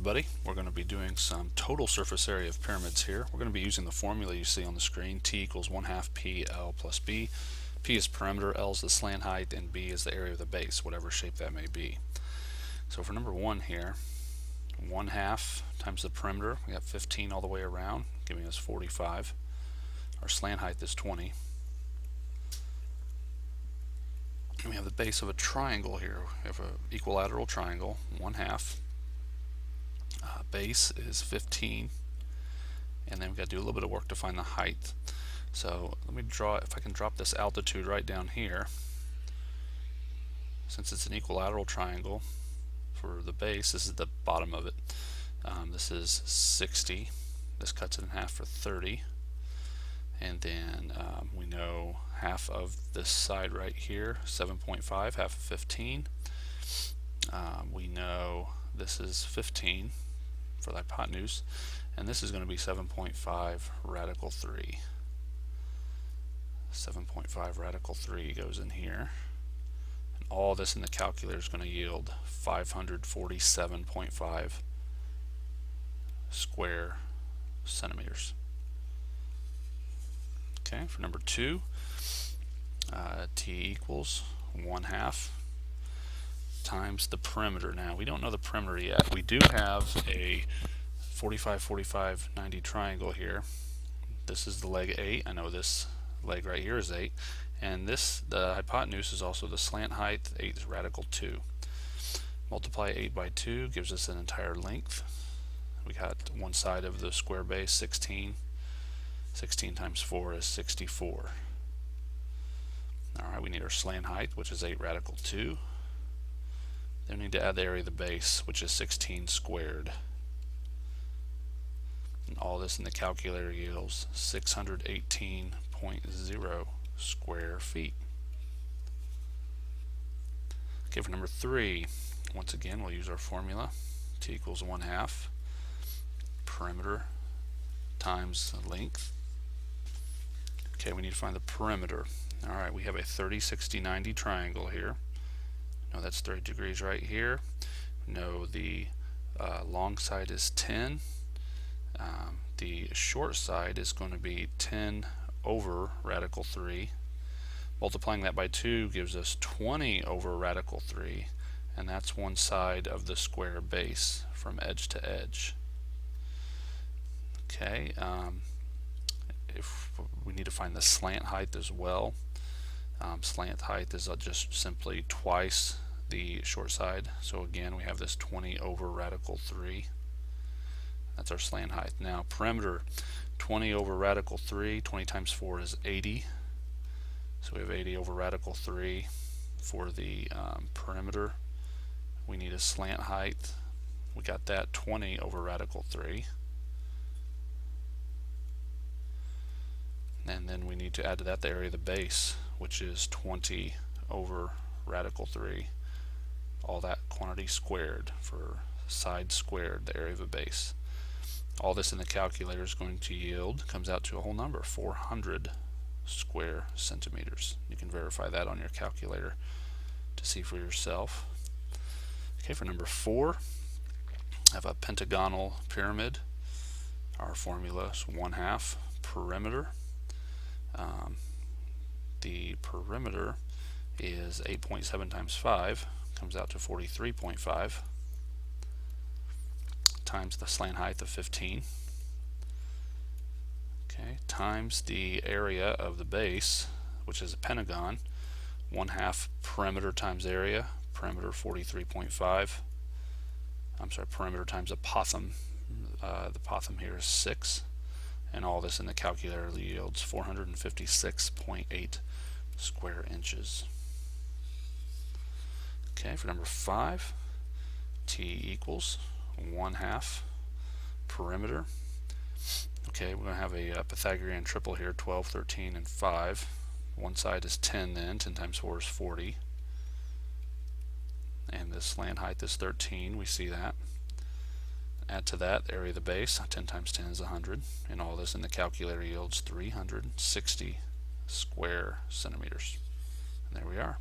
everybody. We're going to be doing some total surface area of pyramids here. We're going to be using the formula you see on the screen. T equals 1/2 P L plus B. P is perimeter, L is the slant height, and B is the area of the base, whatever shape that may be. So for number 1 here, 1/2 times the perimeter, we got 15 all the way around, giving us 45. Our slant height is 20. And we have the base of a triangle here. We have an equilateral triangle, 1/2. Base is 15, and then we've got to do a little bit of work to find the height. So let me draw, if I can drop this altitude right down here. Since it's an equilateral triangle, for the base, this is the bottom of it. This is 60. This cuts it in half for 30. And then we know half of this side right here, 7.5, half of 15. We know this is 15 for the hypotenuse, and this is going to be 7.5 radical 3. 7.5 radical 3 goes in here, and all this in the calculator is going to yield 547.5 square centimeters. Okay, for number 2, T equals 1/2 times the perimeter. Now we don't know the perimeter yet. We do have a 45, 45, 90 triangle here. This is the leg 8. I know this leg right here is 8, and the hypotenuse is also the slant height. 8 is radical 2. Multiply 8 by 2 gives us an entire length. We got one side of the square base, 16. 16 times 4 is 64. Alright, we need our slant height, which is 8 radical 2. Then we need to add the area of the base, which is 16 squared. And all this in the calculator yields 618.0 square feet. Okay, for number 3, once again we'll use our formula. T equals 1/2 perimeter times length. Okay, we need to find the perimeter. Alright, we have a 30, 60, 90 triangle here. No, that's 30 degrees right here. No, the long side is 10. The short side is going to be 10 over radical 3. Multiplying that by 2 gives us 20 over radical 3, and that's one side of the square base from edge to edge. Okay, if we need to find the slant height as well. Slant height is just simply twice the short side. So again, we have this 20 over radical 3. That's our slant height. Now perimeter, 20 over radical 3, 20 times 4 is 80. So we have 80 over radical 3 for the perimeter. We need a slant height. We got that 20 over radical 3. And then we need to add to that the area of the base, which is 20 over radical 3. All that quantity squared for side squared, the area of a base. All this in the calculator is going to yield, comes out to a whole number, 400 square centimeters. You can verify that on your calculator to see for yourself. Okay, for number 4, I have a pentagonal pyramid. Our formula is 1/2 perimeter. The perimeter is 8.7 times 5, comes out to 43.5, times the slant height of 15, okay, times the area of the base, which is a pentagon. 1/2 perimeter times area, perimeter 43.5. I'm sorry, perimeter times apothem. The apothem here is 6. And all this in the calculator yields 456.8 square inches. Okay, for number 5, T equals 1/2 perimeter. Okay, we're going to have a Pythagorean triple here, 12, 13, and 5. One side is 10 then, 10 times 4 is 40. And the slant height is 13, we see that. Add to that the area of the base, 10 times 10 is 100, and all this in the calculator yields 360 square centimeters. And there we are.